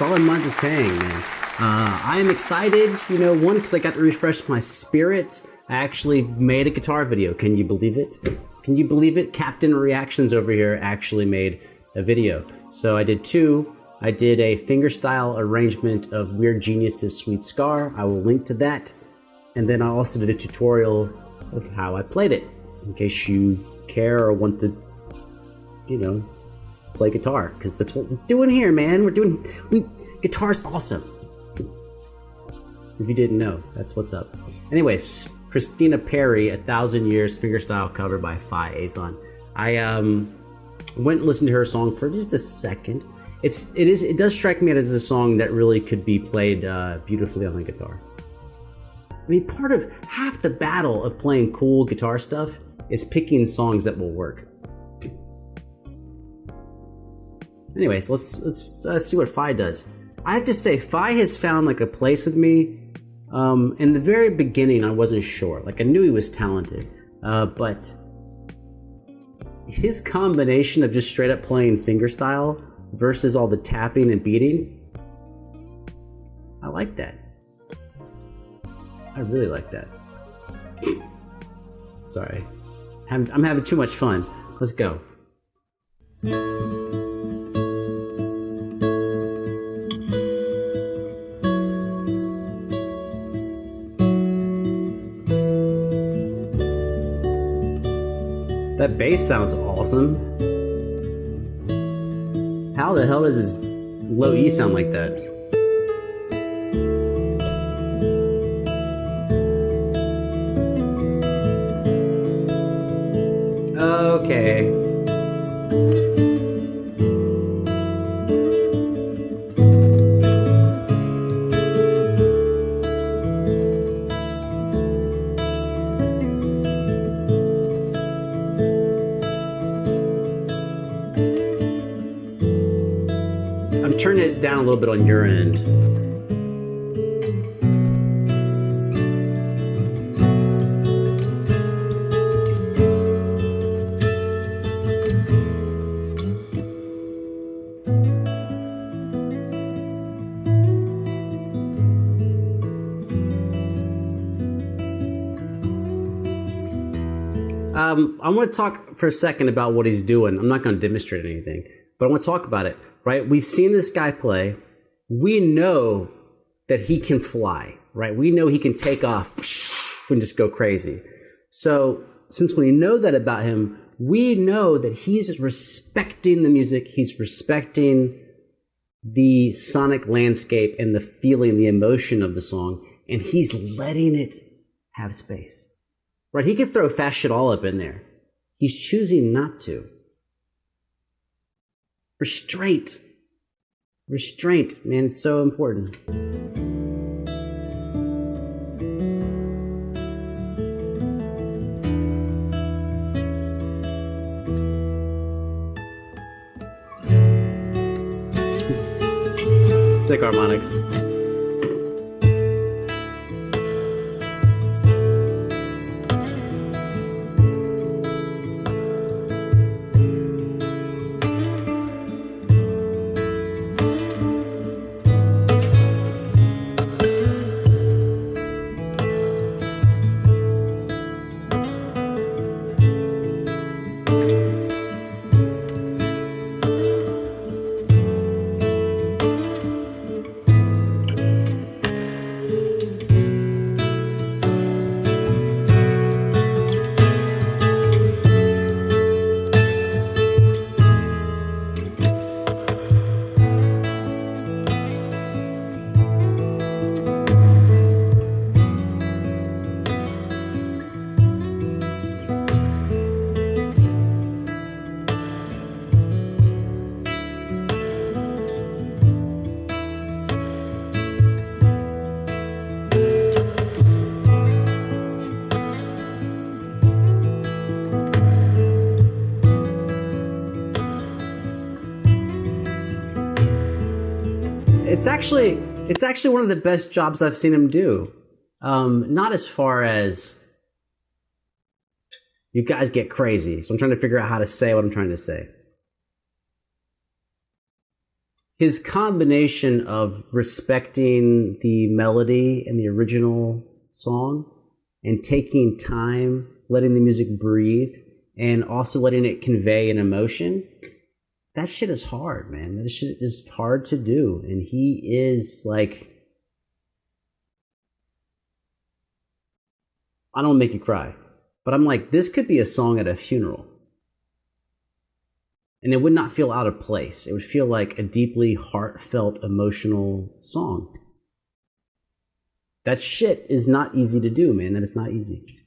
all I'm not just saying, man. I am excited, you know, one, because I got to refresh my spirit. I actually made a guitar video. Can you believe it? Can you believe it? Captain Reactions over here actually made a video. So I did two. I did a fingerstyle arrangement of Weird Genius's Sweet Scar. I will link to that. And then I also did a tutorial of how I played it, in case you care or want to, you know, play guitar, because that's what we're doing here, man. Guitar's awesome. If you didn't know, that's what's up. Anyways, Christina Perri, 1,000 Years fingerstyle cover by Fay Ehsan. I went and listened to her song for just a second. It does strike me as a song that really could be played beautifully on the guitar. I mean, part of half the battle of playing cool guitar stuff is picking songs that will work. Anyways, let's see what Fay does. I have to say, Fay has found like a place with me. In the very beginning, I wasn't sure. Like, I knew he was talented, but his combination of just straight up playing fingerstyle versus all the tapping and beating, I like that. I really like that. Sorry. I'm having too much fun. Let's go. That bass sounds awesome. How the hell does his low E sound like that? Okay. I'm turning it down a little bit on your end. I want to talk for a second about what he's doing. I'm not going to demonstrate anything, but I want to talk about it, right? We've seen this guy play. We know that he can fly, right? We know he can take off and just go crazy. So since we know that about him, we know that he's respecting the music. He's respecting the sonic landscape and the feeling, the emotion of the song, and he's letting it have space. Right, he could throw fast shit all up in there. He's choosing not to. Restraint. Restraint, man, it's so important. Sick harmonics. It's actually one of the best jobs I've seen him do. Not as far as you guys get crazy. So I'm trying to figure out how to say what I'm trying to say. his combination of respecting the melody and the original song and taking time, letting the music breathe, and also letting it convey an emotion, that shit is hard, man. That shit is hard to do. And he is like, I don't make you cry, but I'm like, this could be a song at a funeral. And it would not feel out of place. It would feel like a deeply heartfelt, emotional song. That shit is not easy to do, man. That is not easy.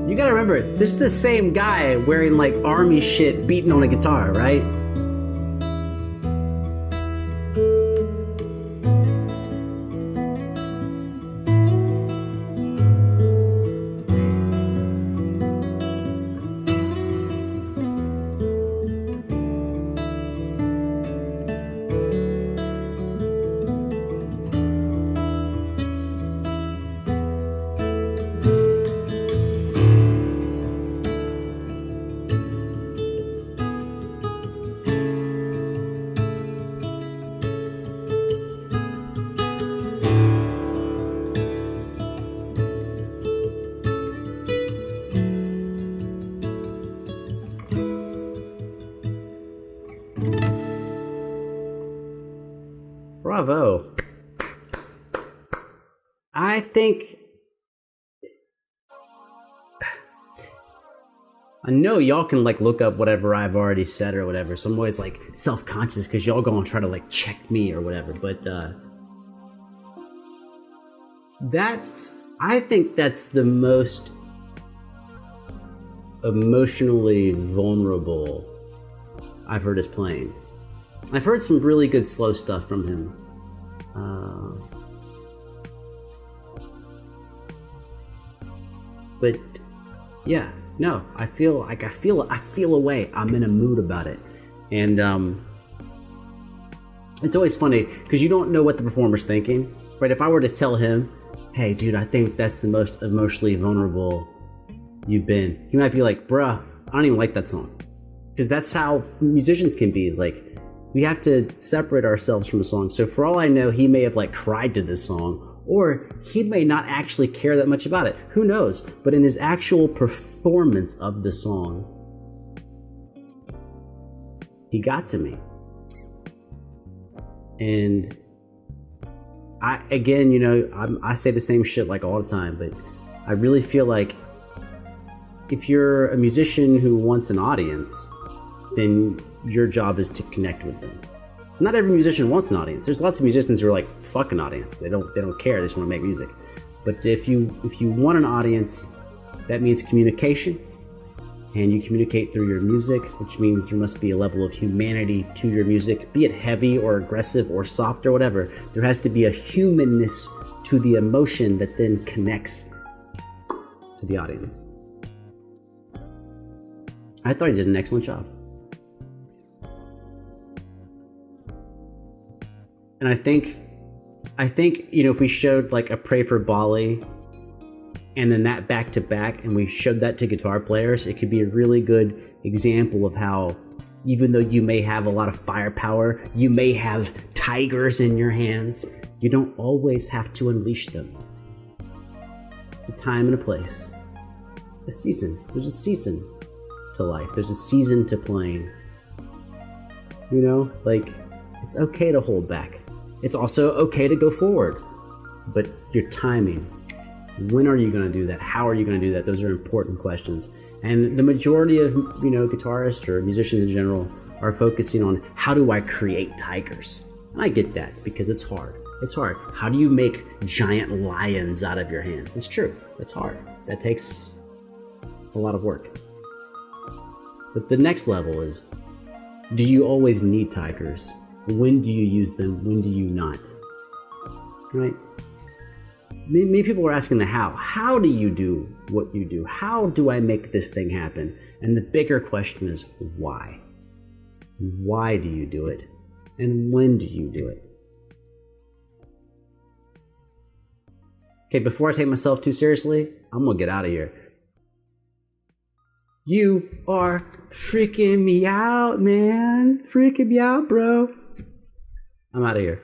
You gotta remember, this is the same guy wearing like army shit beating on a guitar, right? Bravo. I think... I know y'all can like look up whatever I've already said or whatever, so I'm always like self-conscious because y'all gonna try to like check me or whatever, but I think that's the most emotionally vulnerable I've heard us playing. I've heard some really good slow stuff from him. But yeah, no, I feel a way. I'm in a mood about it. And it's always funny because you don't know what the performer's thinking, right? If I were to tell him, hey dude, I think that's the most emotionally vulnerable you've been, he might be like, bruh, I don't even like that song. Because that's how musicians can be, is like, we have to separate ourselves from the song. So for all I know, he may have like cried to this song, or he may not actually care that much about it. Who knows? But in his actual performance of the song, he got to me. And I say the same shit like all the time, but I really feel like if you're a musician who wants an audience, then your job is to connect with them. Not every musician wants an audience. There's lots of musicians who are like, fuck an audience. They don't care. They just want to make music. But if you want an audience, that means communication, and you communicate through your music, which means there must be a level of humanity to your music, be it heavy or aggressive or soft or whatever. There has to be a humanness to the emotion that then connects to the audience. I thought he did an excellent job. And I think, if we showed like a Pray for Bali and then that back to back, and we showed that to guitar players, it could be a really good example of how, even though you may have a lot of firepower, you may have tigers in your hands, you don't always have to unleash them. A time and a place. A season. There's a season to life. There's a season to playing. You know, like, it's okay to hold back. It's also okay to go forward. But your timing, when are you going to do that? How are you going to do that? Those are important questions. And the majority of, guitarists or musicians in general are focusing on, how do I create tigers? And I get that, because it's hard. It's hard. How do you make giant lions out of your hands? It's true. It's hard. That takes a lot of work. But the next level is, do you always need tigers? When do you use them? When do you not? Right? Many people are asking the how. How do you do what you do? How do I make this thing happen? And the bigger question is, why? Why do you do it? And when do you do it? Okay, before I take myself too seriously, I'm gonna get out of here. You are freaking me out, man. Freaking me out, bro. I'm out of here.